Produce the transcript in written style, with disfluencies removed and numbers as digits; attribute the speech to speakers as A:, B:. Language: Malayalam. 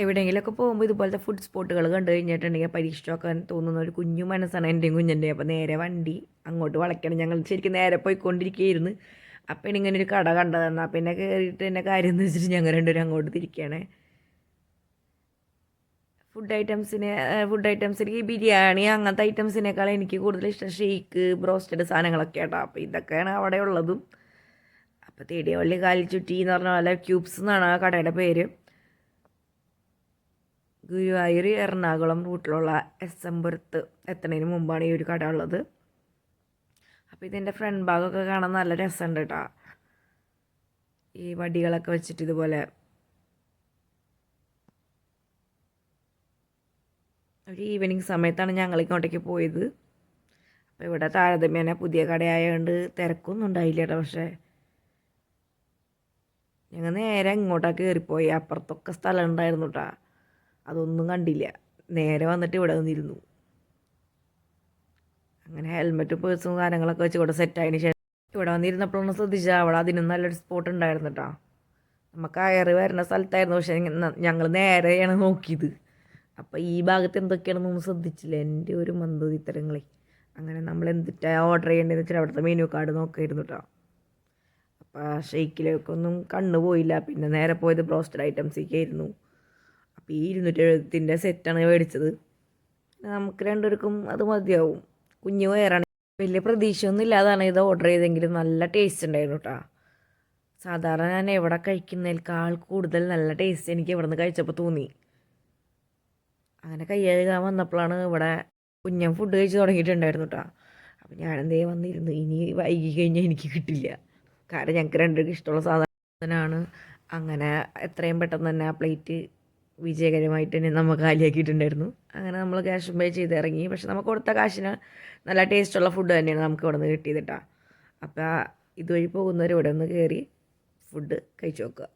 A: എവിടെയെങ്കിലുമൊക്കെ പോകുമ്പോൾ ഇതുപോലത്തെ ഫുഡ് സ്പോട്ടുകൾ കണ്ടു കഴിഞ്ഞിട്ടുണ്ടെങ്കിൽ പരീക്ഷിച്ചൊക്കെ തോന്നുന്ന ഒരു കുഞ്ഞു മനസ്സാണ് എൻ്റെയും കുഞ്ഞിൻ്റെ. അപ്പോൾ നേരെ വണ്ടി അങ്ങോട്ട് വളയ്ക്കണം. ഞങ്ങൾ ശരിക്കും നേരെ പോയിക്കൊണ്ടിരിക്കുകയായിരുന്നു. അപ്പം ഇങ്ങനെ ഒരു കട കണ്ടതെന്നാ പിന്നെ കയറിയിട്ട് എൻ്റെ കാര്യം എന്ന് വെച്ചിട്ട് ഞങ്ങൾ രണ്ടുപേരും അങ്ങോട്ട് തിരിക്കുകയാണ്. ഫുഡ് ഐറ്റംസിന് ഈ ബിരിയാണി അങ്ങനത്തെ ഐറ്റംസിനേക്കാൾ എനിക്ക് കൂടുതൽ ഇഷ്ടം ഷെയ്ക്ക് ബ്രോസ്റ്റഡ് സാധനങ്ങളൊക്കെ കേട്ടോ. അപ്പോൾ ഇതൊക്കെയാണ് അവിടെ ഉള്ളതും. അപ്പോൾ തേടിയവള്ളി കാലിച്ചുറ്റി എന്ന് പറഞ്ഞ പോലെ ക്യൂബ്സ് എന്നാണ് ആ കടയുടെ പേര്. ഗുരുവായൂർ എറണാകുളം റൂട്ടിലുള്ള SM പുരത്ത് എത്തുന്നതിന് മുമ്പാണ് ഈ ഒരു കട ഉള്ളത്. അപ്പോൾ ഇതിൻ്റെ ഫ്രണ്ട് ഭാഗമൊക്കെ കാണാൻ നല്ല രസമുണ്ട് കേട്ടോ. ഈ വടികളൊക്കെ വെച്ചിട്ട് ഇതുപോലെ ഒരു ഈവനിങ് സമയത്താണ് ഞങ്ങൾ ഇങ്ങോട്ടേക്ക് പോയത്. അപ്പോൾ ഇവിടെ താരതമ്യേന പുതിയ കടയായതുകൊണ്ട് തിരക്കൊന്നും ഉണ്ടായില്ല കേട്ടോ. പക്ഷേ ഞങ്ങൾ നേരെ ഇങ്ങോട്ടൊക്കെ കയറിപ്പോയി. അപ്പുറത്തൊക്കെ സ്ഥലം ഉണ്ടായിരുന്നു കേട്ടോ. അതൊന്നും കണ്ടില്ല. നേരെ വന്നിട്ട് ഇവിടെ വന്നിരുന്നു. അങ്ങനെ ഹെൽമെറ്റും പേഴ്സും സാധനങ്ങളൊക്കെ വെച്ച് ഇവിടെ സെറ്റായതിന് ശേഷം ഇവിടെ വന്നിരുന്നപ്പോഴൊന്നും ശ്രദ്ധിച്ചാൽ അവിടെ അതിനും നല്ലൊരു സ്പോട്ട് ഉണ്ടായിരുന്നു കേട്ടോ. നമുക്ക് കയറി വരുന്ന സ്ഥലത്തായിരുന്നു. പക്ഷേ ഞങ്ങൾ നേരെയാണ് നോക്കിയത്. അപ്പോൾ ഈ ഭാഗത്ത് എന്തൊക്കെയാണെന്നൊന്നും ശ്രദ്ധിച്ചില്ല. എൻ്റെ ഒരു മന്ദതിത്തരങ്ങളെ. അങ്ങനെ നമ്മൾ എന്തിട്ടാണ് ഓർഡർ ചെയ്യേണ്ടതെന്ന് വെച്ചാൽ അവിടുത്തെ മെനു കാർഡ് നോക്കായിരുന്നു കേട്ടോ. അപ്പോൾ ഷെയ്ക്കിലേക്കൊന്നും കണ്ണു പോയില്ല. പിന്നെ നേരെ പോയത് ബ്രോസ്റ്റഡ് ഐറ്റംസിലേക്കായിരുന്നു. അപ്പോൾ ഈ 270 സെറ്റാണ് മേടിച്ചത്. നമുക്ക് രണ്ടുപേർക്കും അത് മതിയാവും. കുഞ്ഞു വയറാണ്. വലിയ പ്രതീക്ഷയൊന്നും ഇല്ലാതാണ് ഇത് ഓർഡർ ചെയ്തെങ്കിലും നല്ല ടേസ്റ്റ് ഉണ്ടായിരുന്നു കേട്ടോ. സാധാരണ ഞാൻ എവിടെ കഴിക്കുന്നതിനേക്കാൾ കൂടുതൽ നല്ല ടേസ്റ്റ് എനിക്ക് ഇവിടെ നിന്ന് കഴിച്ചപ്പോൾ തോന്നി. അങ്ങനെ കൈ കഴുകാൻ വന്നപ്പോഴാണ് ഇവിടെ കുഞ്ഞൻ ഫുഡ് കഴിച്ച് തുടങ്ങിയിട്ടുണ്ടായിരുന്നു കേട്ടോ. അപ്പോൾ ഞാനെന്തേ വന്നിരുന്നു. ഇനി വൈകി കഴിഞ്ഞാൽ എനിക്ക് കിട്ടില്ല. കാരണം ഞങ്ങൾക്ക് രണ്ടുപേർക്കും ഇഷ്ടമുള്ള സാധനമാണ്. അങ്ങനെ എത്രയും പെട്ടെന്ന് തന്നെ ആ പ്ലേറ്റ് വിജയകരമായിട്ട് തന്നെ നമ്മൾ കാലിയാക്കിയിട്ടുണ്ടായിരുന്നു. അങ്ങനെ നമ്മൾ ക്യാഷ് പേ ചെയ്ത് ഇറങ്ങി. പക്ഷെ നമുക്ക് കൊടുത്ത കാശിന് നല്ല ടേസ്റ്റുള്ള ഫുഡ് തന്നെയാണ് നമുക്ക് ഇവിടെ നിന്ന് കിട്ടിയത് കേട്ടോ. അപ്പോൾ ഇതുവഴി പോകുന്നവർ ഇവിടെ ഒന്ന് കയറി ഫുഡ് കഴിച്ചു നോക്കുക.